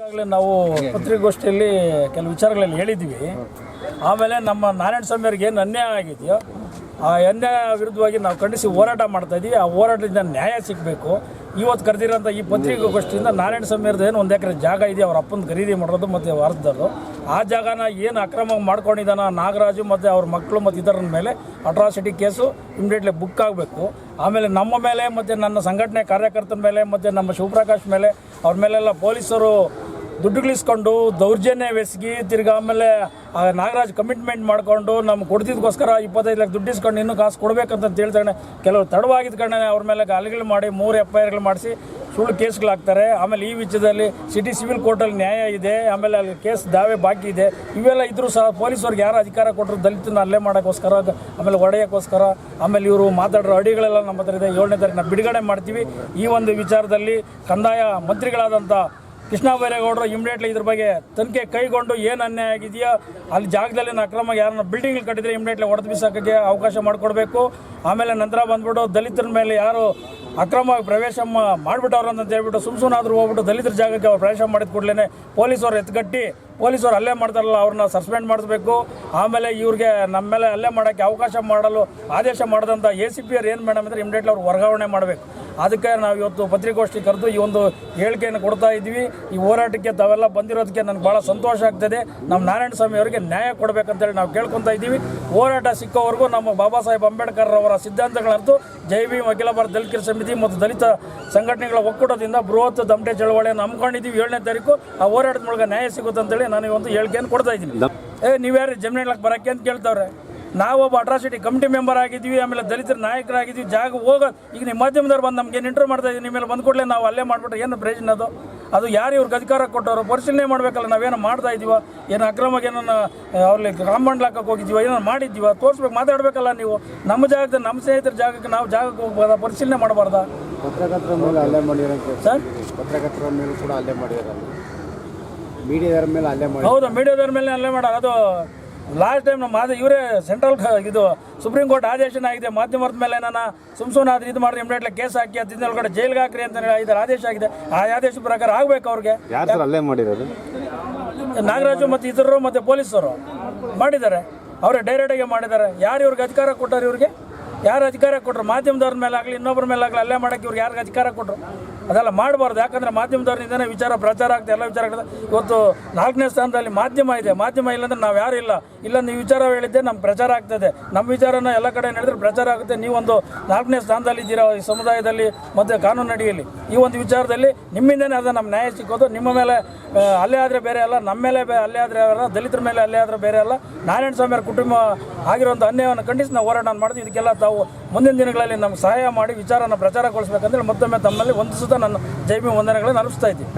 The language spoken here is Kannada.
ಈಗಾಗಲೇ ನಾವು ಪತ್ರಿಕಾಗೋಷ್ಠಿಯಲ್ಲಿ ಕೆಲವು ವಿಚಾರಗಳಲ್ಲಿ ಹೇಳಿದ್ವಿ. ಆಮೇಲೆ ನಮ್ಮ ನಾರಾಯಣ ಸ್ವಾಮಿಯವರಿಗೆ ಏನು ಅನ್ಯಾಯ ಆಗಿದೆಯೋ ಆ ಅನ್ಯಾಯ ವಿರುದ್ಧವಾಗಿ ನಾವು ಖಂಡಿಸಿ ಹೋರಾಟ ಮಾಡ್ತಾಯಿದ್ದೀವಿ. ಆ ಹೋರಾಟದಿಂದ ನ್ಯಾಯ ಸಿಗಬೇಕು. ಇವತ್ತು ಕರೆದಿರೋಂಥ ಈ ಪತ್ರಿಕಾಗೋಷ್ಠಿಯಿಂದ ನಾರಾಯಣ ಸ್ವಾಮಿಯವ್ರದ್ದು ಏನು 1 ಎಕರೆ ಜಾಗ ಇದೆ, ಅವ್ರ ಅಪ್ಪನ ಖರೀದಿ ಮಾಡೋದು ಮತ್ತು ವಾರದವರು ಆ ಜಾಗನ ಏನು ಅಕ್ರಮವಾಗಿ ಮಾಡ್ಕೊಂಡಿದ್ದಾನ ನಾಗರಾಜು ಮತ್ತು ಅವ್ರ ಮಕ್ಕಳು ಮತ್ತು ಇದರ ಮೇಲೆ ಅಟ್ರಾಸಿಟಿ ಕೇಸು ಇಮಿಡಿಯೇಟ್ಲಿ ಬುಕ್ ಆಗಬೇಕು. ಆಮೇಲೆ ನಮ್ಮ ಮೇಲೆ ಮತ್ತು ನನ್ನ ಸಂಘಟನೆ ಕಾರ್ಯಕರ್ತರ ಮೇಲೆ ಮತ್ತು ನಮ್ಮ ಶಿವಪ್ರಕಾಶ್ ಮೇಲೆ ಅವ್ರ ಮೇಲೆಲ್ಲ ಪೊಲೀಸರು ದುಡ್ಡುಗಳಿಸ್ಕೊಂಡು ದೌರ್ಜನ್ಯವೆಸಗಿ ತಿರ್ಗಿ ಆಮೇಲೆ ನಾಗರಾಜ್ ಕಮಿಟ್ಮೆಂಟ್ ಮಾಡಿಕೊಂಡು ನಮ್ಗೆ ಕೊಡ್ತಿದ್ದಕ್ಕೋಸ್ಕರ 25 ಲಕ್ಷ ದುಡ್ಡು ಇಸ್ಕೊಂಡು ಇನ್ನೂ ಕಾಸು ಕೊಡಬೇಕಂತ ಹೇಳ್ತಾನೆ. ಕೆಲವರು ತಡವಾಗಿದ್ದ ಕಡೆ ಅವ್ರ ಮೇಲೆ ಅಲಿಗಳು ಮಾಡಿ 3 FIRಗಳು ಮಾಡಿಸಿ ಸುಳ್ಳು ಕೇಸ್ಗಳಾಗ್ತಾರೆ. ಆಮೇಲೆ ಈ ವಿಷಯದಲ್ಲಿ ಸಿಟಿ ಸಿವಿಲ್ ಕೋರ್ಟಲ್ಲಿ ನ್ಯಾಯ ಇದೆ. ಆಮೇಲೆ ಅಲ್ಲಿ ಕೇಸ್ ದಾವೆ ಬಾಕಿ ಇದೆ. ಇವೆಲ್ಲ ಇದ್ರೂ ಸಹ ಪೊಲೀಸವ್ರಿಗೆ ಯಾರು ಅಧಿಕಾರ ಕೊಟ್ಟರು ದಲಿತನ ಅಲ್ಲೇ ಮಾಡೋಕ್ಕೋಸ್ಕರ, ಆಮೇಲೆ ಹೊಡೆಯೋಕ್ಕೋಸ್ಕರ. ಆಮೇಲೆ ಇವರು ಮಾತಾಡೋ ಅಡಿಗಳೆಲ್ಲ ನಮ್ಮ ಹತ್ರ ಇದೆ. 7ನೇ ತಾರೀಕು ನಾವು ಬಿಡುಗಡೆ ಮಾಡ್ತೀವಿ. ಈ ಒಂದು ವಿಚಾರದಲ್ಲಿ ಕಂದಾಯ ಮಂತ್ರಿಗಳಾದಂಥ ಕೃಷ್ಣ ಬೈರೇಗೌಡರು ಇಮಿಡಿಯೇಟ್ಲಿ ಇದ್ರ ಬಗ್ಗೆ ತನಿಖೆ ಕೈಗೊಂಡು ಏನು ಅನ್ಯಾಯ ಆಗಿದೆಯೋ ಅಲ್ಲಿ ಜಾಗದಲ್ಲಿ ಅಕ್ರಮ ಯಾರನ್ನ ಬಿಲ್ಡಿಂಗ್ ಕಟ್ಟಿದ್ರೆ ಇಮಿಡಿಯೇಟ್ಲಿ ಹೊಡೆದು ಬಿಸಾಕೋಕ್ಕೆ ಅವಕಾಶ ಮಾಡಿಕೊಡ್ಬೇಕು. ಆಮೇಲೆ ನಂತರ ಬಂದ್ಬಿಟ್ಟು ದಲಿತರ ಮೇಲೆ ಯಾರು ಅಕ್ರಮವಾಗಿ ಪ್ರವೇಶ ಮಾಡಿಬಿಟ್ಟವ್ರು ಅಂತ ಹೇಳ್ಬಿಟ್ಟು ಸುಮ್ಮನಾದರೂ ಹೋಗ್ಬಿಟ್ಟು ದಲಿತರ ಜಾಗಕ್ಕೆ ಅವ್ರು ಪ್ರವೇಶ ಮಾಡಿದ ಕೂಡಲೇ ಪೊಲೀಸವ್ರು ಎತ್ಕಟ್ಟಿ ಪೊಲೀಸರು ಅಲ್ಲೇ ಮಾಡ್ತಾರಲ್ಲ ಅವ್ರನ್ನ ಸಸ್ಪೆಂಡ್ ಮಾಡಿಸ್ಬೇಕು. ಆಮೇಲೆ ಇವ್ರಿಗೆ ನಮ್ಮ ಮೇಲೆ ಅಲ್ಲೇ ಮಾಡೋಕ್ಕೆ ಅವಕಾಶ ಮಾಡಲು ಆದೇಶ ಮಾಡಿದಂಥ ACP ಅವ್ರು ಏನು ಮೇಡಮ್ ಅಂದರೆ ಇಮಿಡಿಯೇಟ್ಲಿ ಅವ್ರು ವರ್ಗಾವಣೆ ಮಾಡಬೇಕು. ಅದಕ್ಕೆ ನಾವು ಇವತ್ತು ಪತ್ರಿಕಾಗೋಷ್ಠಿ ಕರೆದು ಈ ಒಂದು ಹೇಳಿಕೆಯನ್ನು ಕೊಡ್ತಾ ಇದ್ವಿ. ಈ ಹೋರಾಟಕ್ಕೆ ತಾವೆಲ್ಲ ಬಂದಿರೋದಕ್ಕೆ ನನಗೆ ಭಾಳ ಸಂತೋಷ ಆಗ್ತದೆ. ನಮ್ಮ ನಾರಾಯಣ ಸ್ವಾಮಿ ಅವರಿಗೆ ನ್ಯಾಯ ಕೊಡಬೇಕಂತೇಳಿ ನಾವು ಕೇಳ್ಕೊತಾ ಇದ್ದೀವಿ. ಹೋರಾಟ ಸಿಕ್ಕೋವರೆಗೂ ನಮ್ಮ ಬಾಬಾ ಸಾಹೇಬ್ ಅಂಬೇಡ್ಕರ್ ಅವರ ಸಿದ್ಧಾಂತಗಳಂತೂ ಜೈ ಭೀಮ್ ಅಖಿಲ ಭಾರತ ದಲಿತರ ಸಮಿತಿ ಮತ್ತು ದಲಿತ ಸಂಘಟನೆಗಳ ಒಕ್ಕೂಟದಿಂದ ಬೃಹತ್ ದಮಟೆ ಚಳವಳಿಯನ್ನು ಹಮ್ಮಿಕೊಂಡಿದ್ದೀವಿ. 7ನೇ ತಾರೀಕು ಆ ಹೋರಾಟದ ಮೂಲಕ ನ್ಯಾಯ ಸಿಗುತ್ತೆ ಅಂತೇಳಿ ನಾನು ಒಂದು ಹೇಳಿಕೆಯನ್ನು ಕೊಡ್ತಾ ಇದ್ದೀನಿ. ನೀವ್ಯಾರು ಜಮೀನು ಹೇಳಕ್ಕೆ ಬರೋಕ್ಕೆ ಅಂತ ಕೇಳ್ತಾವ್ರೆ. ನಾವೊಬ್ಬ ಅಟ್ರಾಸಿಟಿ ಕಮಿಟಿ ಮೆಂಬರ್ ಆಗಿದ್ವಿ, ಆಮೇಲೆ ದಲಿತರ ನಾಯಕರಾಗಿದ್ವಿ. ಜಾಗ ಹೋಗೋದು ಈಗ ನಿಮ್ಮ ಮಾಧ್ಯಮದವ್ರು ಬಂದು ನಮ್ಗೆ ಇಂಟರ್ವ್ಯೂ ಮಾಡ್ತಾ ಇದ್ದೀವಿ. ನಿಮ್ಮ ಮೇಲೆ ಬಂದು ಕೂಡಲೇ ನಾವು ಅಲ್ಲೇ ಮಾಡಿಬಿಟ್ರೆ ಏನು ಪ್ರಯೋಜನ? ಅದು ಯಾರು ಇವ್ರಿಗೆ ಅಧಿಕಾರ ಕೊಟ್ಟವರು ಪರಿಶೀಲನೆ ಮಾಡಬೇಕಲ್ಲ. ನಾವೇನೋ ಮಾಡ್ತಾ ಇದ್ದೀವ, ಏನು ಅಕ್ರಮಕ್ಕೆ ಏನೋ ಅವ್ರಲ್ಲಿ ಕಾಂಪೌಂಡ್ ಹಾಕಕ್ಕೆ ಹೋಗಿದ್ದೀವ, ಏನೋ ಮಾಡಿದ್ದೀವ ತೋರಿಸ್ಬೇಕು, ಮಾತಾಡಬೇಕಲ್ಲ. ನೀವು ನಮ್ಮ ಜಾಗದ ನಮ್ಮ ಸ್ನೇಹಿತರ ಜಾಗಕ್ಕೆ ನಾವು ಜಾಗಕ್ಕೆ ಹೋಗ್ಬೋದಾ? ಪರಿಶೀಲನೆ ಮಾಡಬಾರ್ದಾ? ಪತ್ರಕರ್ತರ ಮೇಲೆ ಹಲ್ಲೆ ಮಾಡಿರೋ ಸರ್, ಪತ್ರಕರ್ತರ ಮೇಲೆ ಕೂಡ ಹಲ್ಲೆ ಮಾಡಿದಾರೆ, ಮೀಡಿಯಾದವ್ರ ಮೇಲೆ ಹಲ್ಲೆ ಮಾಡಿ. ಹೌದು, ಮೀಡಿಯಾದವ್ರ ಮೇಲೆ ಹಲ್ಲೆ ಮಾಡೋದು. ಲಾಸ್ಟ್ ಟೈಮ್ ನಮ್ಮ ಇವರೇ ಸೆಂಟ್ರಲ್ ಇದು ಸುಪ್ರೀಂ ಕೋರ್ಟ್ ಆದೇಶನ ಆಗಿದೆ. ಮಾಧ್ಯಮದ ಮೇಲೆ ನಾನು ಸುಮ್ಮನಾದ್ರೆ ಇದು ಮಾಡಿದ್ರೆ ಇಮಿಡಿಯೇಟ್ಲಿ ಕೇಸ್ ಹಾಕಿ ಒಳಗಡೆ ಜೈಲ್ಗೆ ಹಾಕ್ರಿ ಅಂತ ಇದರ ಆದೇಶ ಆಗಿದೆ. ಆ ಆದೇಶ ಪ್ರಕಾರ ಆಗಬೇಕು. ಅವ್ರಿಗೆ ಹಲ್ಲೆ ಮಾಡಿರೋದು ನಾಗರಾಜು ಮತ್ತು ಇತರರು ಮತ್ತು ಪೊಲೀಸರು ಮಾಡಿದ್ದಾರೆ. ಅವರೇ ಡೈರೆಕ್ಟಾಗಿ ಮಾಡಿದ್ದಾರೆ. ಯಾರು ಇವ್ರಿಗೆ ಅಧಿಕಾರ ಕೊಟ್ಟರು? ಇವ್ರಿಗೆ ಯಾರು ಅಧಿಕಾರ ಕೊಟ್ಟರು? ಮಾಧ್ಯಮದವ್ರ ಮೇಲೆ ಆಗಲಿ ಇನ್ನೊಬ್ಬರ ಮೇಲೆ ಆಗಲಿ ಅಲ್ಲೇ ಮಾಡೋಕ್ಕೆ ಇವ್ರಿಗೆ ಯಾರಿಗೆ ಅಧಿಕಾರ ಕೊಟ್ಟರು? ಅದೆಲ್ಲ ಮಾಡಬಾರ್ದು. ಯಾಕಂದರೆ ಮಾಧ್ಯಮದವ್ರಿಂದನೇ ವಿಚಾರ ಪ್ರಚಾರ ಆಗ್ತದೆ, ಎಲ್ಲ ವಿಚಾರ ಆಗ್ತದೆ. ಇವತ್ತು 4ನೇ ಸ್ಥಾನದಲ್ಲಿ ಮಾಧ್ಯಮ ಇದೆ. ಮಾಧ್ಯಮ ಇಲ್ಲಾಂದ್ರೆ ನಾವು ಯಾರು ಇಲ್ಲ ನೀವು ವಿಚಾರ ಹೇಳಿದ್ದೆ ನಮ್ಮ ಪ್ರಚಾರ ಆಗ್ತದೆ. ನಮ್ಮ ವಿಚಾರನ ಎಲ್ಲ ಕಡೆ ನಡೆದ್ರೆ ಪ್ರಚಾರ ಆಗುತ್ತೆ. ನೀವೊಂದು 4ನೇ ಸ್ಥಾನದಲ್ಲಿ ಇದ್ದೀರಾ ಈ ಸಮುದಾಯದಲ್ಲಿ ಮತ್ತು ಕಾನೂನು ಅಡಿಯಲ್ಲಿ. ಈ ಒಂದು ವಿಚಾರದಲ್ಲಿ ನಿಮ್ಮಿಂದನೇ ಅದು ನಮ್ಮ ನ್ಯಾಯ ಸಿಕ್ಕೋದು. ನಿಮ್ಮ ಮೇಲೆ ಅಲ್ಲೇ ಆದರೆ ಬೇರೆ ಅಲ್ಲ, ನಮ್ಮ ಮೇಲೆ ಅಲ್ಲೇ ಆದರೆ ಅಲ್ಲ, ದಲಿತರ ಮೇಲೆ ಅಲ್ಲೇ ಆದರೆ ಬೇರೆ ಅಲ್ಲ. ನಾರಾಯಣ ಸ್ವಾಮಿಯವರ ಕುಟುಂಬ ಆಗಿರುವಂಥ ಅನ್ಯಾಯವನ್ನು ಖಂಡಿಸಿ ನಾವು ಹೋರಾಟ ಮಾಡ್ತೀವಿ. ಇದಕ್ಕೆಲ್ಲ ತಾವು ಮುಂದಿನ ದಿನಗಳಲ್ಲಿ ನಮ್ಗೆ ಸಹಾಯ ಮಾಡಿ ವಿಚಾರನ ಪ್ರಚಾರಗೊಳಿಸಬೇಕಂತೇಳಿ ಮತ್ತೊಮ್ಮೆ ತಮ್ಮಲ್ಲಿ ಒಂದು ಸುತ್ತ ನನ್ನ ಜೈ ಭೀಮ್ ವಂದನೆಗಳನ್ನು ಅರ್ಪಿಸ್ತಾ ಇದ್ದೀನಿ.